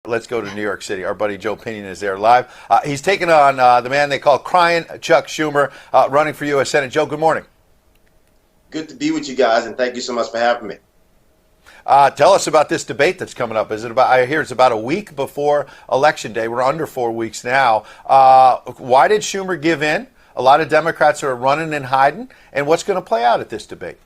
Let's go to New York City. Our buddy Joe Pinion is there live. He's taking on the man they call Crying Chuck Schumer, running for U.S. Senate. Joe, good morning. Good to be with you guys, and thank you so much for having me. Tell us about this debate that's coming up. I hear it's about a week before Election Day. We're under 4 weeks now. Why did Schumer give in? A lot of Democrats are running and hiding. And what's going to play out at this debate?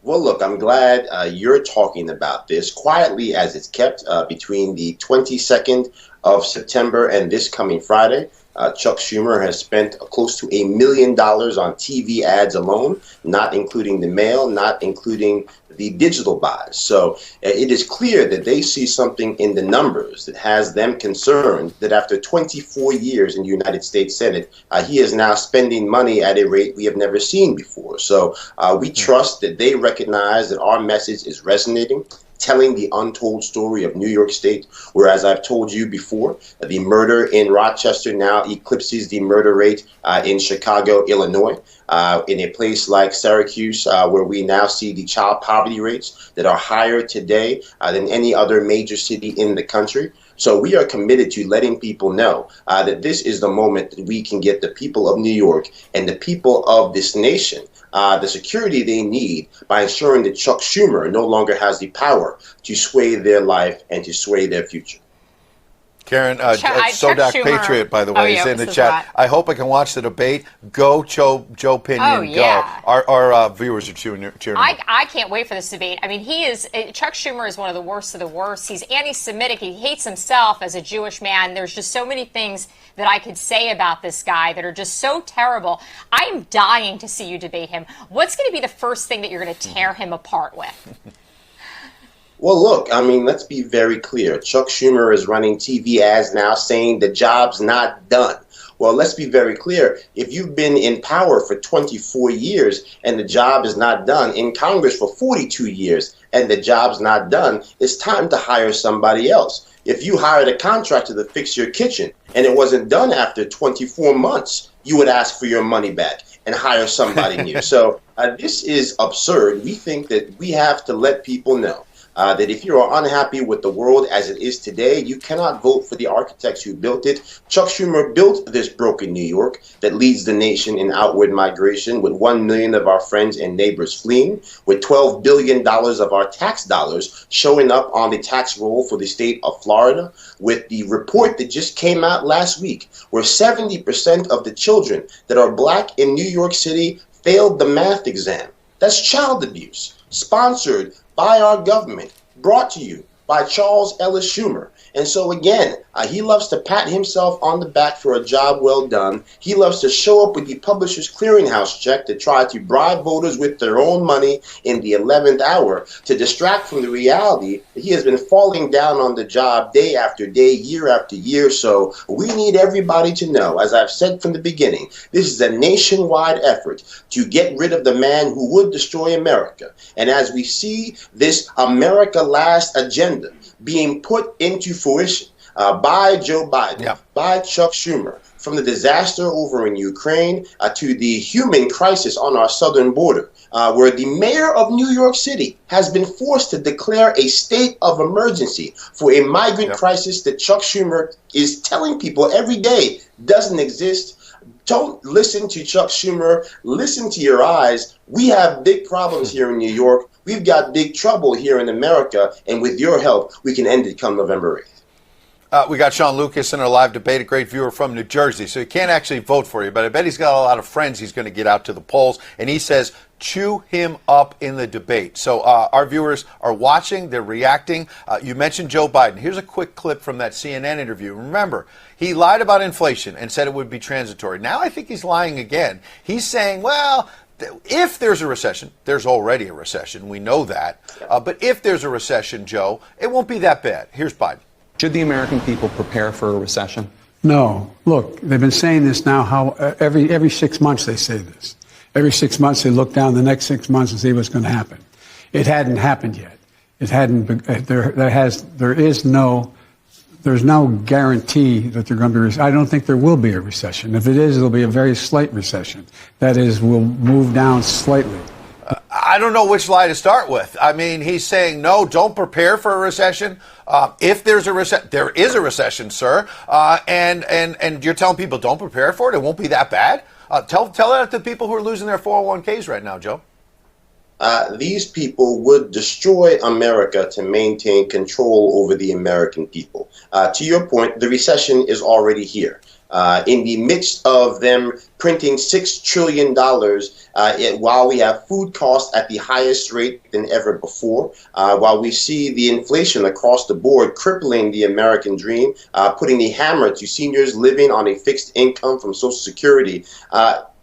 Well, look, I'm glad you're talking about this quietly as it's kept between the 22nd of September and this coming Friday. Chuck Schumer has spent close to $1 million on TV ads alone, not including the mail, not including the digital buys. So it is clear that they see something in the numbers that has them concerned that after 24 years in the United States Senate, he is now spending money at a rate we have never seen before. So we trust that they recognize that our message is resonating, telling the untold story of New York State, where, as I've told you before, the murder in Rochester now eclipses the murder rate in Chicago, Illinois, in a place like Syracuse, where we now see the child poverty rates that are higher today than any other major city in the country. So we are committed to letting people know that this is the moment that we can get the people of New York and the people of this nation the security they need by ensuring that Chuck Schumer no longer has the power to sway their life and to sway their future. Karyn, Sodak Patriot, by the way, is in the chat. I hope I can watch the debate. Go, Joe Pinion, oh, yeah. Go. Our viewers are cheering. I can't wait for this debate. I mean, Chuck Schumer is one of the worst of the worst. He's anti-Semitic. He hates himself as a Jewish man. There's just so many things that I could say about this guy that are just so terrible. I'm dying to see you debate him. What's going to be the first thing that you're going to tear him apart with? Well, look, I mean, let's be very clear. Chuck Schumer is running TV ads now saying the job's not done. Well, let's be very clear. If you've been in power for 24 years and the job is not done, in Congress for 42 years and the job's not done, it's time to hire somebody else. If you hired a contractor to fix your kitchen and it wasn't done after 24 months, you would ask for your money back and hire somebody new. So this is absurd. We think that we have to let people know that if you are unhappy with the world as it is today, you cannot vote for the architects who built it. Chuck Schumer built this broken New York that leads the nation in outward migration, with 1 million of our friends and neighbors fleeing, with $12 billion of our tax dollars showing up on the tax roll for the state of Florida, with the report that just came out last week, where 70% of the children that are black in New York City failed the math exam. That's child abuse, sponsored by our government, brought to you by Charles Ellis Schumer. And so again, he loves to pat himself on the back for a job well done. He loves to show up with the Publishers Clearinghouse check to try to bribe voters with their own money in the 11th hour, to distract from the reality that he has been falling down on the job day after day, year after year. So we need everybody to know, as I've said from the beginning, this is a nationwide effort to get rid of the man who would destroy America. And as we see this America Last agenda being put into fruition by Joe Biden, by Chuck Schumer, from the disaster over in Ukraine to the human crisis on our southern border, where the mayor of New York City has been forced to declare a state of emergency for a migrant crisis that Chuck Schumer is telling people every day doesn't exist. Don't listen to Chuck Schumer. Listen to your eyes. We have big problems here in New York. We've got big trouble here in America, and with your help, we can end it come November 8th. We got Sean Lucas in our live debate, a great viewer from New Jersey, so he can't actually vote for you, but I bet he's got a lot of friends he's going to get out to the polls, and he says chew him up in the debate. So our viewers are watching, they're reacting. You mentioned Joe Biden. Here's a quick clip from that CNN interview. Remember, he lied about inflation and said it would be transitory. Now I think he's lying again. He's saying, well, if there's a recession, there's already a recession. We know that. But if there's a recession, Joe, it won't be that bad. Here's Biden. Should the American people prepare for a recession? No. Look, they've been saying this now. Every 6 months they say this. Every 6 months they look down the next 6 months and see what's going to happen. It hadn't happened yet. It hadn't. There's no guarantee that they're going to be. I don't think there will be a recession. If it is, it'll be a very slight recession. That is, we'll move down slightly. I don't know which lie to start with. I mean, he's saying, no, don't prepare for a recession. If there is a recession, sir, and you're telling people don't prepare for it, it won't be that bad. Tell that to people who are losing their 401ks right now, Joe. These people would destroy America to maintain control over the American people. To your point, the recession is already here. In the midst of them printing $6 trillion while we have food costs at the highest rate than ever before, while we see the inflation across the board crippling the American dream, putting the hammer to seniors living on a fixed income from Social Security,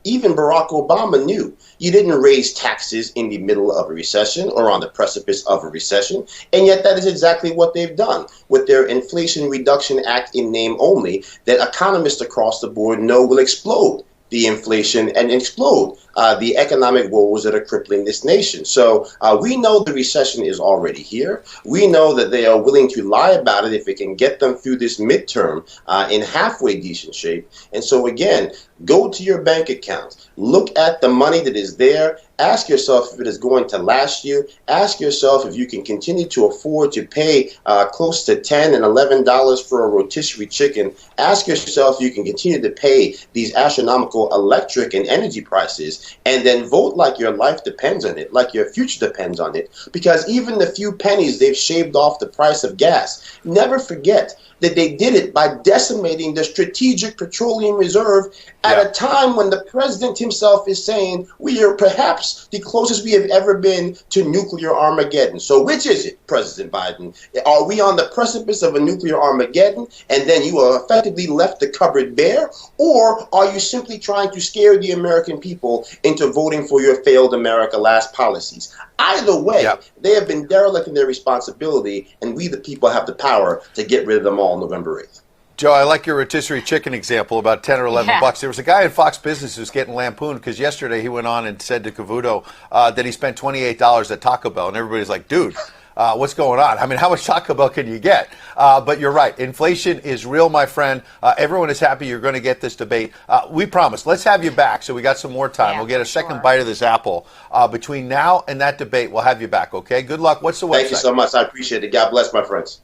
even Barack Obama knew you didn't raise taxes in the middle of a recession or on the precipice of a recession. And yet that is exactly what they've done with their Inflation Reduction Act in name only, that economists across the board know will explode the inflation and explode the economic woes that are crippling this nation. So we know the recession is already here. We know that they are willing to lie about it if it can get them through this midterm in halfway decent shape. And so again, go to your bank account, look at the money that is there, ask yourself if it is going to last you, ask yourself if you can continue to afford to pay close to $10 and $11 for a rotisserie chicken, ask yourself if you can continue to pay these astronomical electric and energy prices, and then vote like your life depends on it, like your future depends on it, because even the few pennies they've shaved off the price of gas, never forget that they did it by decimating the Strategic Petroleum Reserve at a time when the president himself is saying we are perhaps the closest we have ever been to nuclear Armageddon. So which is it, President Biden? Are we on the precipice of a nuclear Armageddon and then you are effectively left the cupboard bare? Or are you simply trying to scare the American people into voting for your failed America Last policies? Either way, they have been derelict in their responsibility, and we the people have the power to get rid of them all on November 8th. Joe, I like your rotisserie chicken example, about 10 or 11 bucks. There was a guy in Fox Business who's getting lampooned because yesterday he went on and said to Cavuto that he spent $28 at Taco Bell, and everybody's like, dude, what's going on? I mean, how much Taco Bell can you get? But you're right. Inflation is real, my friend. Everyone is happy you're going to get this debate. We promise. Let's have you back so we got some more time. We'll get a second bite of this apple. Between now and that debate, we'll have you back, okay? Good luck. What's the website? Thank you so much. I appreciate it. God bless, my friends.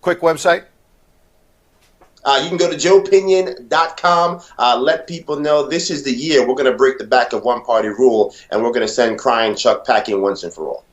Quick website? You can go to joepinion.com. Let people know this is the year we're going to break the back of one-party rule, and we're going to send crying Chuck packing once and for all.